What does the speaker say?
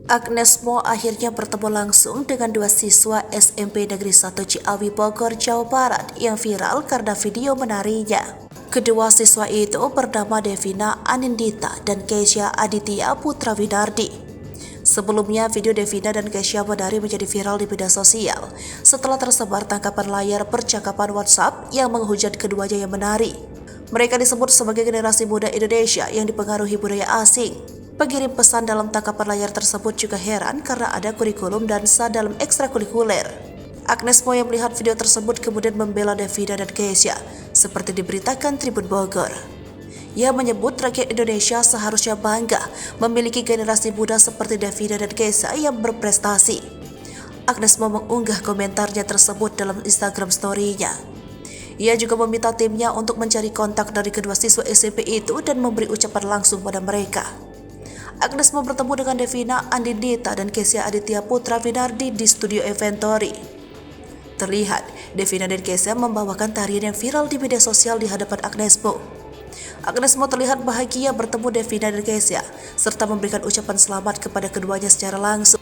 Agnes Mo akhirnya bertemu langsung dengan dua siswa SMP Negeri 1 Ciawi Bogor, Jawa Barat yang viral karena video menarinya. Kedua siswa itu bernama Devina Anindita dan Keisha Aditya Putra Winardi. Sebelumnya, video Devina dan Keisha menari menjadi viral di media sosial setelah tersebar tangkapan layar percakapan WhatsApp yang menghujat keduanya yang menari. Mereka disebut sebagai generasi muda Indonesia yang dipengaruhi budaya asing. Pengirim pesan dalam tangkapan layar tersebut juga heran karena ada kurikulum dansa dalam ekstrakurikuler. Agnes Mo yang melihat video tersebut kemudian membela Devina dan Keisha, seperti diberitakan Tribun Bogor. Ia menyebut rakyat Indonesia seharusnya bangga memiliki generasi muda seperti Devina dan Keisha yang berprestasi. Agnes Mo mengunggah komentarnya tersebut dalam Instagram story-nya. Ia juga meminta timnya untuk mencari kontak dari kedua siswa SMP itu dan memberi ucapan langsung pada mereka. Agnes Mo bertemu dengan Devina Anindita dan Keisha Aditya Putra Winardi di studio Inventory. Terlihat, Devina dan Keisha membawakan tarian yang viral di media sosial di hadapan Agnes Mo. Agnes Mo terlihat bahagia bertemu Devina dan Keisha, serta memberikan ucapan selamat kepada keduanya secara langsung.